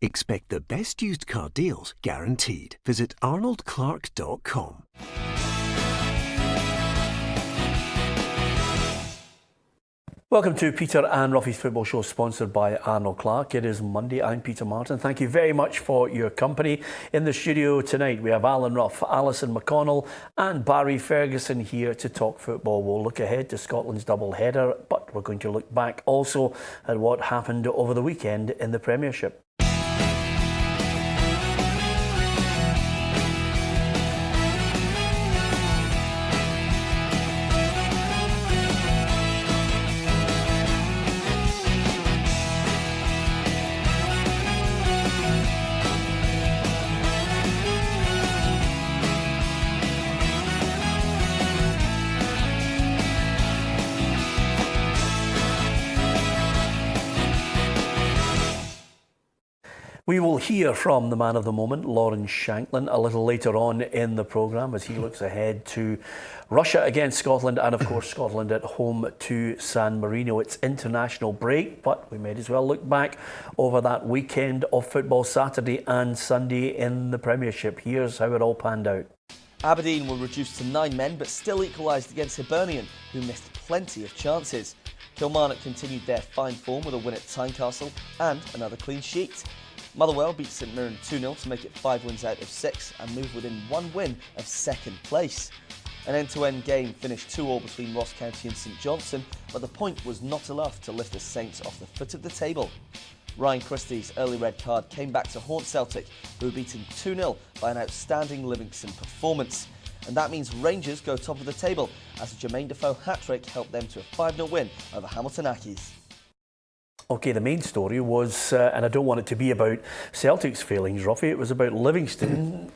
Expect the best used car deals guaranteed. Visit arnoldclark.com. Welcome to Peter and Ruffy's Football Show, sponsored by Arnold Clark. It is Monday. I'm Peter Martin. Thank you very much for your company. In the studio tonight, we have Alan Ruff, Alison McConnell and Barry Ferguson here to talk football. We'll look ahead to Scotland's double-header, but we're going to look back also at what happened over the weekend in the Premiership. We will hear from the man of the moment, Lawrence Shanklin, a little later on in the programme as he looks ahead to Russia against Scotland and, of course, Scotland at home to San Marino. It's international break, but we may as well look back over that weekend of football, Saturday and Sunday in the Premiership. Here's how it all panned out. Aberdeen were reduced to 9 men, but still equalised against Hibernian, who missed plenty of chances. Kilmarnock continued their fine form with a win at Tynecastle and another clean sheet. Motherwell beat St Mirren 2-0 to make it 5 wins out of 6 and move within 1 win of second place. An end-to-end game finished 2-2 between Ross County and St Johnstone, but the point was not enough to lift the Saints off the foot of the table. Ryan Christie's early red card came back to haunt Celtic, who were beaten 2-0 by an outstanding Livingston performance. And that means Rangers go top of the table as a Jermaine Defoe hat-trick helped them to a 5-0 win over Hamilton Accies. OK, the main story was, and I don't want it to be about Celtic's failings, Ruffy, it was about Livingston,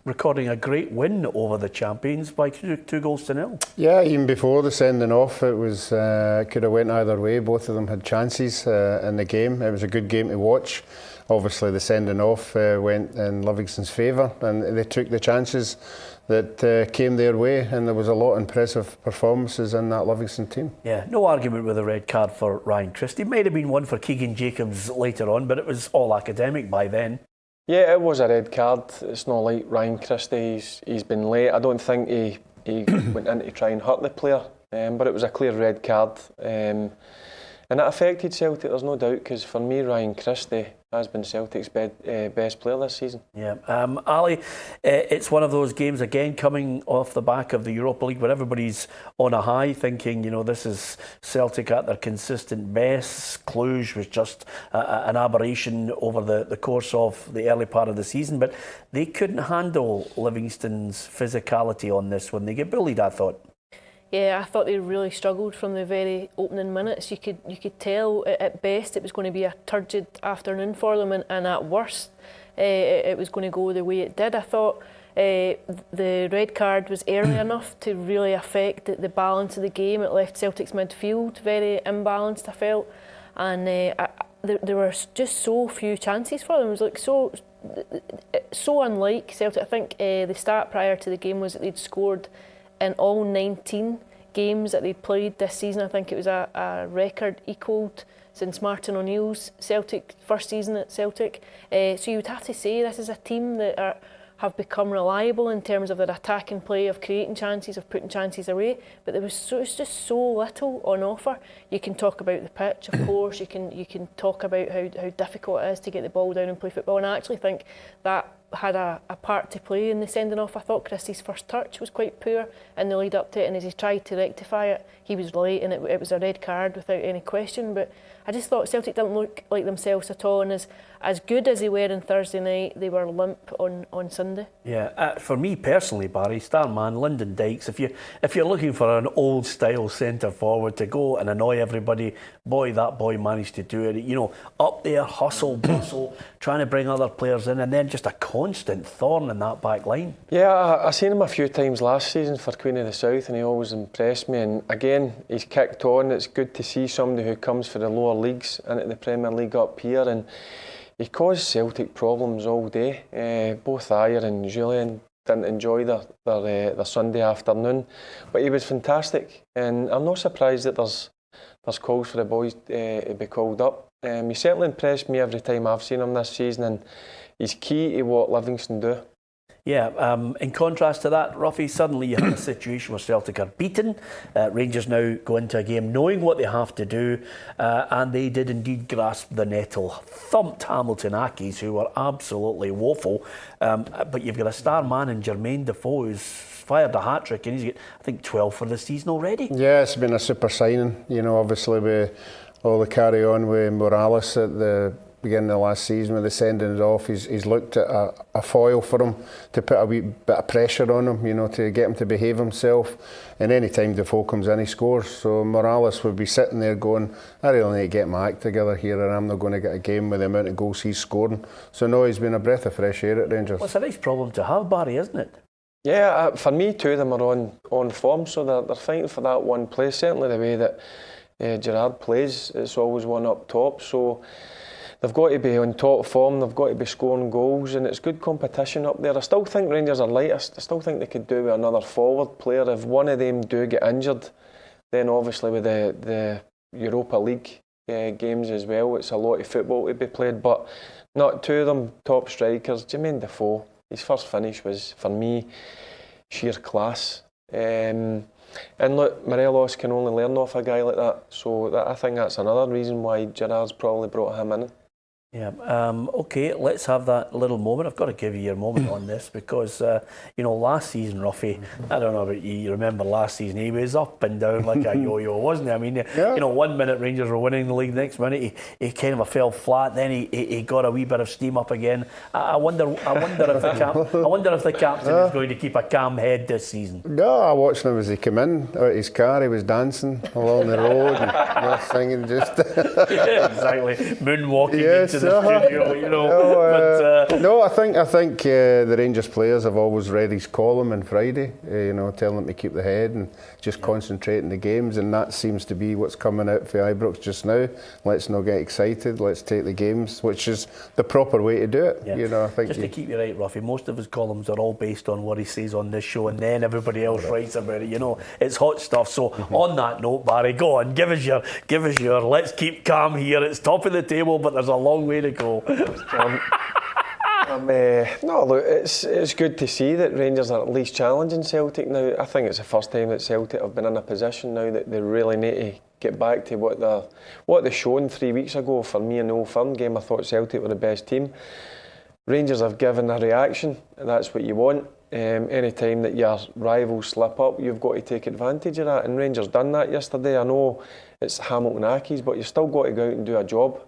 recording a great win over the champions by 2-0. Yeah, even before the sending off, it was could have went either way. Both of them had chances in the game. It was a good game to watch. Obviously, the sending off went in Livingston's favour, and they took the chances that came their way, and there was a lot of impressive performances in that Livingston team. Yeah, no argument with a red card for Ryan Christie. Might have been one for Keegan Jacobs later on, but it was all academic by then. Yeah, it was a red card. It's not like Ryan Christie. He's been late. I don't think he went in to try and hurt the player, but it was a clear red card. And that affected Celtic, there's no doubt, because for me, Ryan Christie has been Celtic's best player this season. Yeah, Ali, it's one of those games, again, coming off the back of the Europa League, where everybody's on a high, thinking, this is Celtic at their consistent best. Cluj was just an aberration over the course of the early part of the season, but they couldn't handle Livingston's physicality on this one. They get bullied, I thought. Yeah, I thought they really struggled from the very opening minutes. You could tell at best it was going to be a turgid afternoon for them, and at worst it was going to go the way it did. I thought the red card was early enough to really affect the balance of the game. It left Celtic's midfield very imbalanced, I felt, and there were just so few chances for them. It was like so unlike Celtic. I think the stat prior to the game was that they'd scored in all 19 games that they'd played this season. I think it was a record equalled since Martin O'Neill's Celtic first season at Celtic. So you would have to say this is a team that have become reliable in terms of their attacking play, of creating chances, of putting chances away. But it's just so little on offer. You can talk about the pitch, of course. You can talk about how difficult it is to get the ball down and play football. And I actually think that had a part to play in the sending off. I thought Christie's first touch was quite poor in the lead up to it, and as he tried to rectify it, he was late, and it was a red card without any question. But I just thought Celtic didn't look like themselves at all, and as good as they were on Thursday night, they were limp on Sunday. Yeah, for me personally, Barry, star man Lyndon Dykes, if you're looking for an old style centre forward to go and annoy everybody, that boy managed to do it. Up there, hustle, bustle, trying to bring other players in, and then just a constant thorn in that back line. Yeah, I seen him a few times last season for Queen of the South, and he always impressed me. And again, he's kicked on. It's good to see somebody who comes for the lower leagues into the Premier League up here, and he caused Celtic problems all day. Both Ayer and Julian didn't enjoy their Sunday afternoon, but he was fantastic, and I'm not surprised that there's calls for the boys to be called up. He certainly impressed me every time I've seen him this season, and he's key to what Livingston do. Yeah, in contrast to that, Ruffy, suddenly you have a situation where Celtic are beaten. Rangers now go into a game knowing what they have to do, and they did indeed grasp the nettle. Thumped Hamilton Accies, who were absolutely woeful. But you've got a star man in Jermaine Defoe who's fired a hat-trick, and he's got, I think, 12 for the season already. Yeah, it's been a super signing. You know, obviously with all the carry on with Morales at the beginning of last season, with the sending it off, he's looked at a foil for him to put a wee bit of pressure on him, you know, to get him to behave himself. And any time Defoe comes in, he scores. So Morales would be sitting there going, I really need to get my act together here, and I'm not going to get a game with the amount of goals he's scoring. So no, he's been a breath of fresh air at Rangers. Well, it's a nice problem to have, Barry, isn't it? Yeah, for me, two of them are on form, so they're fighting for that one place. Certainly the way that Gerrard plays, it's always one up top. So they've got to be on top form, they've got to be scoring goals, and it's good competition up there. I still think Rangers are light. I still think they could do with another forward player. If one of them do get injured, then obviously with the Europa League games as well, it's a lot of football to be played. But not two of them top strikers. Jermaine Defoe, his first finish was, for me, sheer class. And look, Morelos can only learn off a guy like that. So I think that's another reason why Gerrard's probably brought him in. Yeah. Okay, let's have that little moment. I've got to give you your moment on this because, last season, Ruffy, I don't know about you remember last season, he was up and down like a yo-yo, wasn't he? I mean, yeah. 1 minute Rangers were winning the league, next minute he kind of fell flat, then he got a wee bit of steam up again. I wonder if the captain is going to keep a calm head this season. No, I watched him as he came in out of his car. He was dancing along the road and singing just. Yeah, exactly. Moonwalking into the studio, No, I think the Rangers players have always read his column on Friday, telling them to keep the head and just concentrate in the games, and that seems to be what's coming out for Ibrox just now. Let's not get excited, let's take the games, which is the proper way to do it. Yeah. I think just to keep you right, Ruffy, most of his columns are all based on what he says on this show, and then everybody else writes about it. It's hot stuff. So on that note, Barry, go on, give us your let's keep calm here. It's top of the table, but there's a long way to go. No, look, it's good to see that Rangers are at least challenging Celtic now. I think it's the first time that Celtic have been in a position now that they really need to get back to what they shown 3 weeks ago. For me in the Old Firm game, I thought Celtic were the best team. Rangers have given a reaction, and that's what you want. Any time that your rivals slip up, you've got to take advantage of that, and Rangers done that yesterday. I know it's Hamilton Accies, but you've still got to go out and do a job.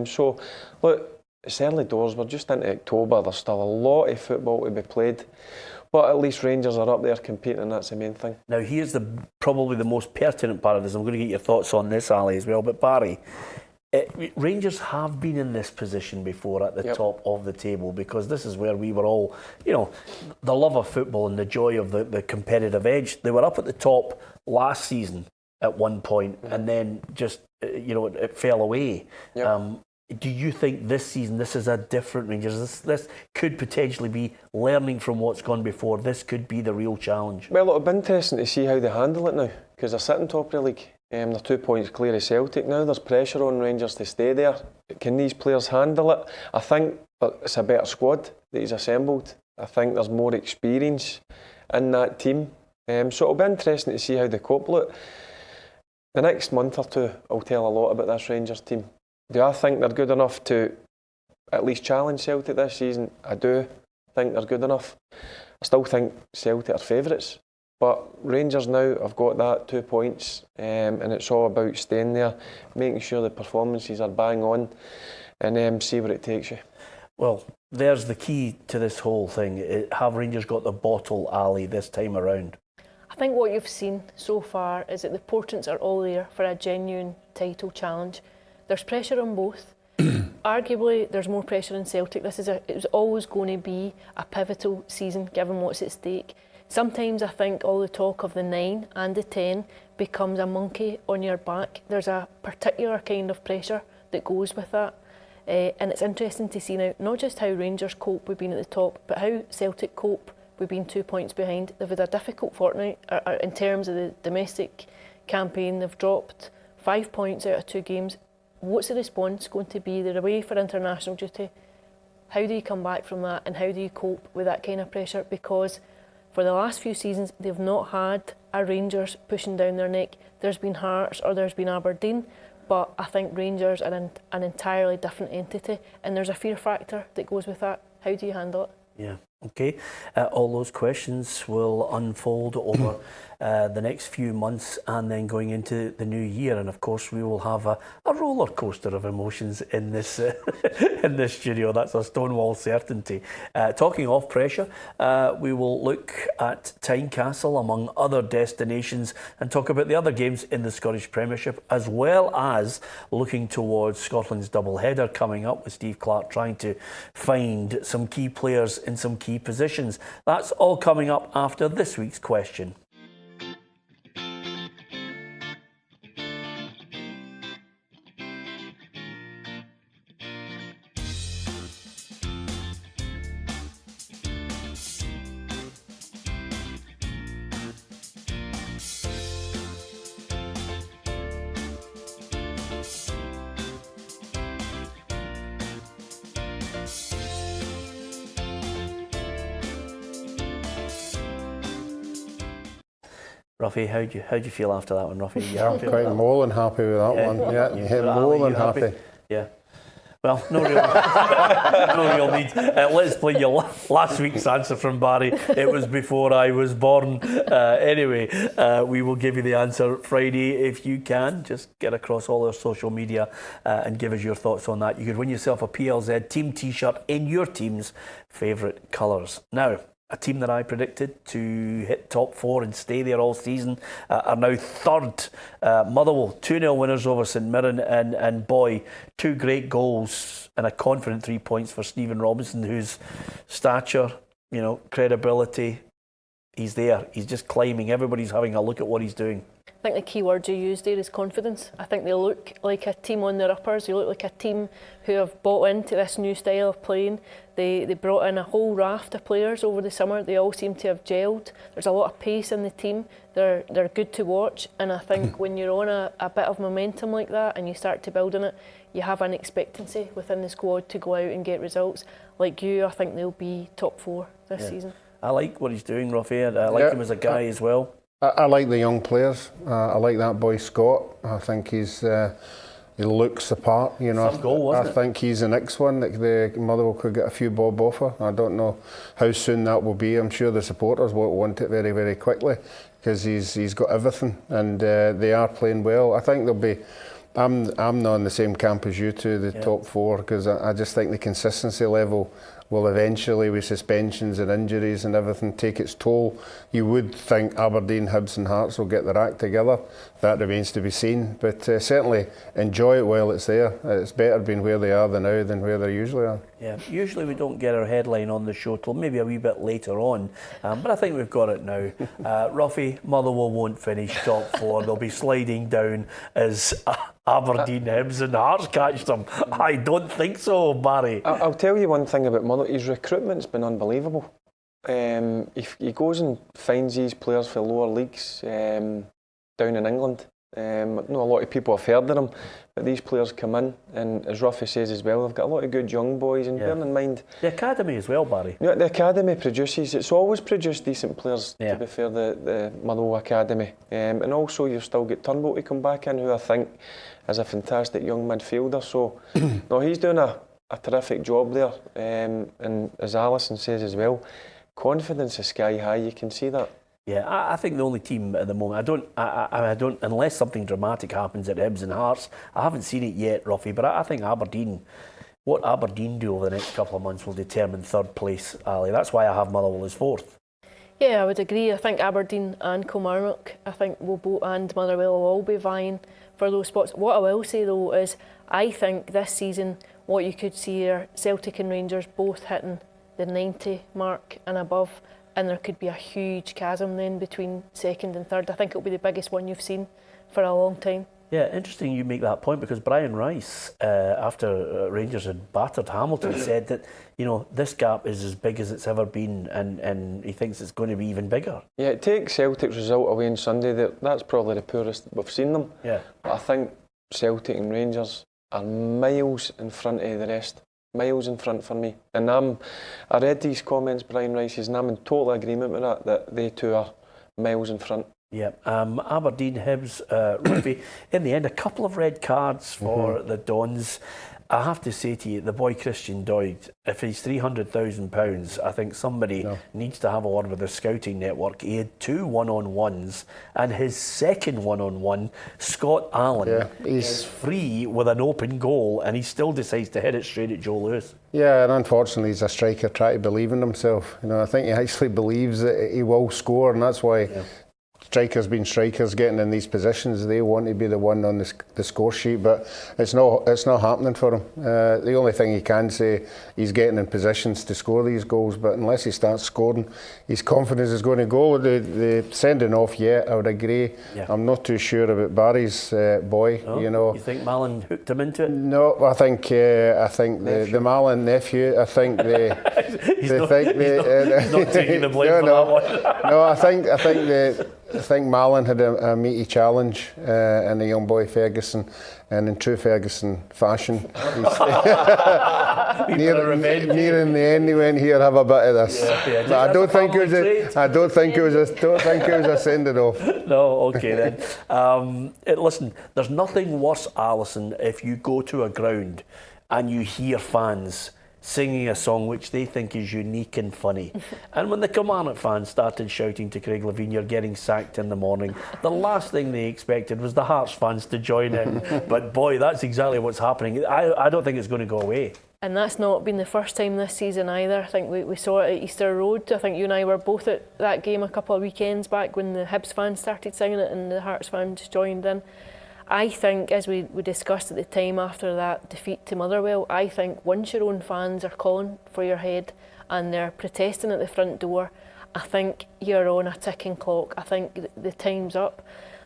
So, look, it's early doors, we're just into October, there's still a lot of football to be played, but at least Rangers are up there competing, and that's the main thing. Now here's probably the most pertinent part of this. I'm going to get your thoughts on this, Ali, as well, but Barry, Rangers have been in this position before at the top of the table, because this is where we were all, the love of football and the joy of the competitive edge. They were up at the top last season at one point, and then just, it fell away. Yep. Do you think this season this is a different Rangers? This could potentially be learning from what's gone before. This could be the real challenge. Well, it'll be interesting to see how they handle it now, because they're sitting top of the league. They're 2 points clear of Celtic now. There's pressure on Rangers to stay there. Can these players handle it? I think it's a better squad that he's assembled. I think there's more experience in that team. So it'll be interesting to see how they cope. Look, the next month or two will tell a lot about this Rangers team. Do I think they're good enough to at least challenge Celtic this season? I do think they're good enough. I still think Celtic are favourites. But Rangers now have got that 2 points, and it's all about staying there, making sure the performances are bang on, and see where it takes you. Well, there's the key to this whole thing. Have Rangers got the bottle, Ali, this time around? I think what you've seen so far is that the portents are all there for a genuine title challenge. There's pressure on both. Arguably, there's more pressure on Celtic. It was always going to be a pivotal season, given what's at stake. Sometimes I think all the talk of the 9 and the 10 becomes a monkey on your back. There's a particular kind of pressure that goes with that. And it's interesting to see now, not just how Rangers cope with being at the top, but how Celtic cope with being 2 points behind. They've had a difficult fortnight in terms of the domestic campaign. They've dropped 5 points out of 2 games. what's the response going to be? They're away for international duty. How do you come back from that, and how do you cope with that kind of pressure? Because for the last few seasons, they've not had a Rangers pushing down their neck. There's been Hearts or there's been Aberdeen, but I think Rangers are an entirely different entity, and there's a fear factor that goes with that. How do you handle it? Yeah, okay. All those questions will unfold over the next few months and then going into the new year. And of course, we will have a roller coaster of emotions in this in this studio. That's a stonewall certainty. Talking off pressure, we will look at Tynecastle among other destinations and talk about the other games in the Scottish Premiership, as well as looking towards Scotland's double-header coming up with Steve Clarke trying to find some key players in some key positions. That's all coming up after this week's question. Ruffy, how'd you feel after that one, Ruffy? Yeah, I'm quite more than happy with that one. Yeah, more than happy. Yeah. Well, no real need. Let's play your last week's answer from Barry. It was before I was born. Anyway, we will give you the answer Friday if you can. Just get across all our social media and give us your thoughts on that. You could win yourself a PLZ team T-shirt in your team's favourite colours. Now, a team that I predicted to hit top four and stay there all season are now third. Motherwell, 2-0 winners over St Mirren, and boy, two great goals and a confident 3 points for Stephen Robinson, whose stature, credibility, he's there. He's just climbing. Everybody's having a look at what he's doing. I think the key word you used there is confidence. I think they look like a team on their uppers. They look like a team who have bought into this new style of playing. They brought in a whole raft of players over the summer. They all seem to have gelled. There's a lot of pace in the team. They're good to watch. And I think when you're on a bit of momentum like that and you start to build on it, you have an expectancy within the squad to go out and get results. Like you, I think they'll be top four this season. I like what he's doing, Ruffy, and I like him as a guy as well. I like the young players. I like that boy Scott. I think he looks the part. Some goal, wasn't it? I think he's the next one that the Motherwell could get a few bob off her. I don't know how soon that will be. I'm sure the supporters won't want it very, very quickly because he's got everything, and they are playing well. I think they'll be. I'm not in the same camp as you two, the top four, because I just think the consistency level will eventually, with suspensions and injuries and everything, take its toll. You would think Aberdeen, Hibs and Hearts will get their act together. That remains to be seen, but certainly enjoy it while it's there. It's better being where they are now than where they usually are. Yeah, usually we don't get our headline on the show till maybe a wee bit later on, but I think we've got it now. Ruffy, Motherwell won't finish top four. They'll be sliding down as Aberdeen, Hibs and Hearts catch them. I don't think so, Barry. I'll tell you one thing about Motherwell. His recruitment's been unbelievable. If he goes and finds these players for lower leagues down in England, I know a lot of people have heard of them, but these players come in, and as Ruffy says as well, they've got a lot of good young boys, and bearing in mind the academy as well, Barry. Yeah, the academy it's always produced decent players, to be fair, the Motherwell academy, and also you've still got Turnbull to come back in, who I think is a fantastic young midfielder, so no, he's doing a terrific job there, and as Alison says as well, confidence is sky high, you can see that. Yeah, I think the only team at the moment, I don't, unless something dramatic happens at Hibs and Hearts, I haven't seen it yet, Ruffy, but I think what Aberdeen do over the next couple of months will determine third place, Ali. That's why I have Motherwell as fourth. Yeah, I would agree. I think Aberdeen and Kilmarnock, and Motherwell will all be vying for those spots. What I will say though is, I think this season, what you could see are Celtic and Rangers both hitting the 90 mark and above, and there could be a huge chasm then between second and third. I think it'll be the biggest one you've seen for a long time. Yeah, interesting you make that point, because Brian Rice, after Rangers had battered Hamilton, said that this gap is as big as it's ever been, and he thinks it's going to be even bigger. Yeah, take Celtic's result away on Sunday. That's probably the poorest we've seen them. Yeah, but I think Celtic and Rangers are miles in front of the rest. Miles in front for me. And I read these comments, Brian Rice, and I'm in total agreement with that they two are miles in front. Yeah, Aberdeen, Hibs, Rugby. In the end, a couple of red cards for the Dons. I have to say to you, the boy Christian Doig, if he's £300,000, I think somebody needs to have a word with the scouting network. He had 2 one-on-ones, and his second one-on-one, Scott Allen, is free with an open goal, and he still decides to hit it straight at Joe Lewis. Yeah, and unfortunately he's a striker trying to believe in himself. You know, I think he actually believes that he will score, and that's why strikers being strikers, getting in these positions, they want to be the one on the score sheet, but it's not happening for him. The only thing he can say, he's getting in positions to score these goals, but unless he starts scoring, his confidence is going to go. The sending off, I would agree. I'm not too sure about Barry's boy. You know, you think Malin hooked him into it? No, I think the Malin nephew. I think he's not taking the blame for that one. No, I think Malin had a meaty challenge in the young boy Ferguson, and in true Ferguson fashion, nearing the end he went, here, have a bit of this. But I don't think it was a sending off. No, okay then. Listen, there's nothing worse, Alison, if you go to a ground and you hear fans singing a song which they think is unique and funny. And when the Kilmarnock fans started shouting to Craig Levein, "You're getting sacked in the morning," the last thing they expected was the Hearts fans to join in. But boy, that's exactly what's happening. I don't think it's going to go away. And that's not been the first time this season either. I think we saw it at Easter Road. I think you and I were both at that game a couple of weekends back when the Hibs fans started singing it and the Hearts fans joined in. I think, as we discussed at the time after that defeat to Motherwell, I think once your own fans are calling for your head and they're protesting at the front door, I think you're on a ticking clock. I think the time's up.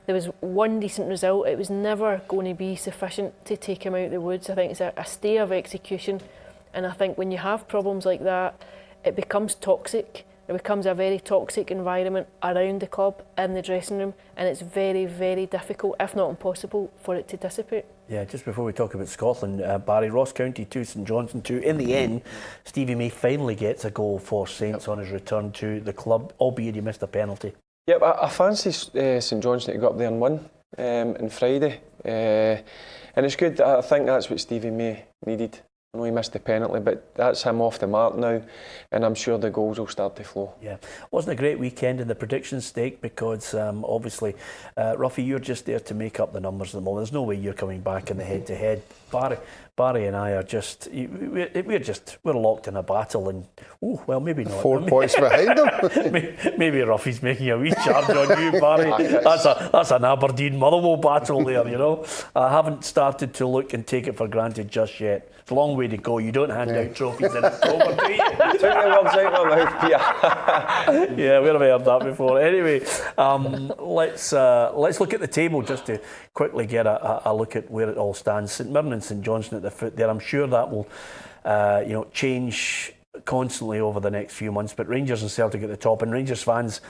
There was one decent result. It was never going to be sufficient to take him out of the woods. I think it's a stay of execution. And I think when you have problems like that, it becomes toxic. It becomes a very toxic environment around the club, in the dressing room, and it's very, very difficult, if not impossible, for it to dissipate. Yeah, just before we talk about Scotland, Barry, Ross County 2, St Johnstone 2. In the end, Stevie May finally gets a goal for Saints on his return to the club, albeit he missed a penalty. Yep, I fancy St Johnstone to go up there and win on Friday. And it's good. I think that's what Stevie May needed. I know he missed the penalty, but that's him off the mark now, and I'm sure the goals will start to flow. Yeah, wasn't a great weekend in the prediction stake because obviously, Ruffy, you're just there to make up the numbers at the moment. There's no way you're coming back in the head-to-head. Barry and I are just we're locked in a battle, and maybe not. 4 points behind him. Maybe Ruffy's making a wee charge on you, Barry. That's an Aberdeen Motherwell battle there, you know. I haven't started to look and take it for granted just yet. It's a long way to go. You don't hand out trophies in October, do you? Took the words out of my mouth, Peter. Yeah, where have I heard that before? Anyway, let's look at the table just to quickly get a look at where it all stands. St Mirren and St Johnstone at the foot there. I'm sure that will change constantly over the next few months, but Rangers and Celtic at the top, and Rangers fans,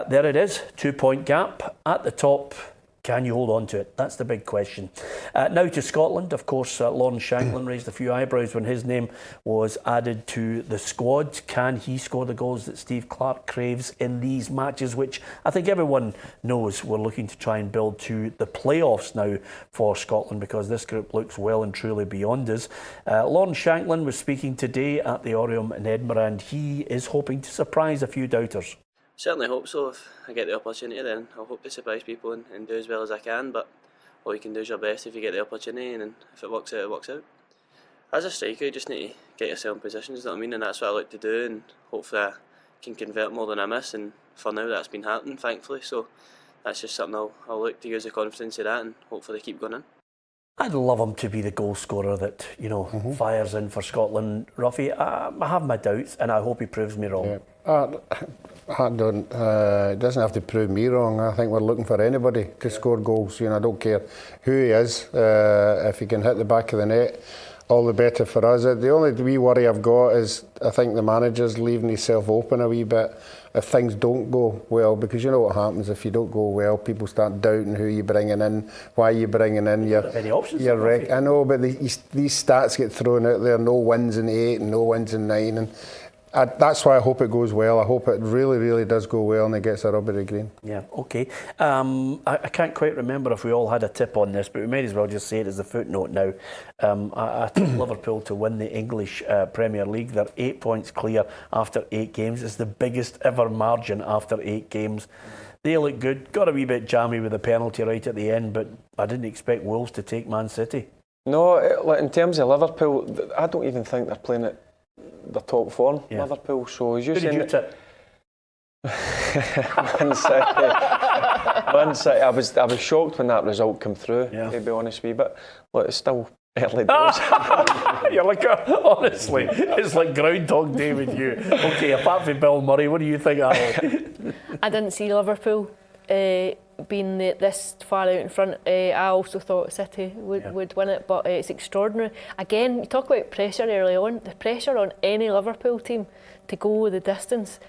there it is, 2 point gap at the top. Can you hold on to it? That's the big question. Now to Scotland, of course, Lawrence Shankland raised a few eyebrows when his name was added to the squad. Can he score the goals that Steve Clarke craves in these matches, which I think everyone knows we're looking to try and build to the playoffs now for Scotland, because this group looks well and truly beyond us. Lawrence Shankland was speaking today at the Oriam in Edinburgh, and he is hoping to surprise a few doubters. Certainly hope so. If I get the opportunity, then I'll hope to surprise people and do as well as I can, but all you can do is your best if you get the opportunity, and if it works out, it works out. As a striker, you just need to get yourself in positions, you know what I mean, and that's what I like to do, and hopefully I can convert more than I miss, and for now that's been happening, thankfully, so that's just something I'll look to use the confidence of that and hopefully keep going in. I'd love him to be the goal scorer that, fires in for Scotland. Ruffy, I have my doubts, and I hope he proves me wrong. Yeah. It doesn't have to prove me wrong. I think we're looking for anybody to score goals. I don't care who he is. If he can hit the back of the net, all the better for us. The only wee worry I've got is I think the manager's leaving himself open a wee bit if things don't go well, because you know what happens if you don't go well. People start doubting who you're bringing in, why you're bringing in. Any options? I know, but these stats get thrown out there: no wins in 8 and no wins in 9, and that's why I hope it goes well. I hope it really, really does go well and it gets a rubbery green. Yeah, okay. I can't quite remember if we all had a tip on this, but we may as well just say it as a footnote now. I took Liverpool to win the English Premier League. They're 8 points clear after 8 games. It's the biggest ever margin after 8 games. They look good. Got a wee bit jammy with the penalty right at the end, but I didn't expect Wolves to take Man City. No, in terms of Liverpool, I don't even think they're playing at the top form, Liverpool. So as you Who did you tip? Man City. Man City. I was shocked when that result came through, to be honest with you, but look, it's still early days. You're like, honestly, it's like Groundhog Day with you. Okay, apart from Bill Murray, what do you think, Ali? I didn't see Liverpool being this far out in front. I also thought City would win it, but it's extraordinary. Again, you talk about pressure early on. The pressure on any Liverpool team to go the distance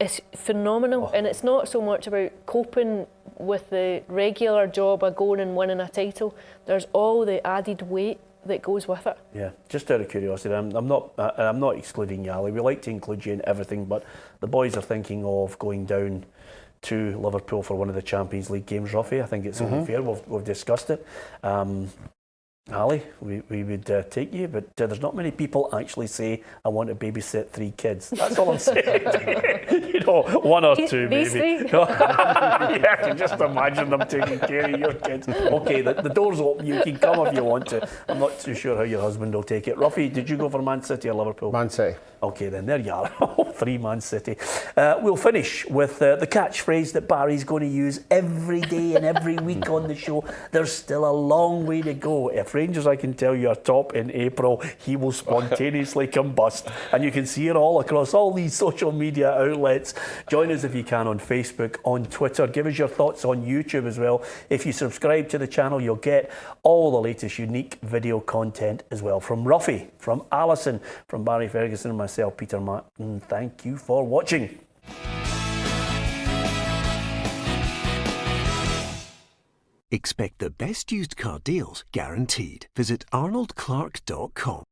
is phenomenal, and it's not so much about coping with the regular job of going and winning a title. There's all the added weight that goes with it. Yeah, just out of curiosity, I'm not excluding you, Ali. We like to include you in everything, but the boys are thinking of going down to Liverpool for one of the Champions League games, Ruffy. I think it's only fair. We've discussed it. Ali, we would take you, but there's not many people actually say, I want to babysit 3 kids. That's all I'm saying. You know, 1 or 2 maybe. Yeah, I can just imagine them taking care of your kids. Okay, the door's open. You can come if you want to. I'm not too sure how your husband will take it. Ruffy, did you go for Man City or Liverpool? Man City. Okay, then there you are. 3 Man City. We'll finish with the catchphrase that Barry's going to use every day and every week on the show. There's still a long way to go. If Rangers, I can tell you, are top in April, he will spontaneously combust. And you can see it all across all these social media outlets. Join us if you can on Facebook, on Twitter. Give us your thoughts on YouTube as well. If you subscribe to the channel, you'll get all the latest unique video content as well. From Ruffy, from Alison, from Barry Ferguson and myself, Peter Martin, thank you for watching. Expect the best used car deals guaranteed. Visit arnoldclark.com.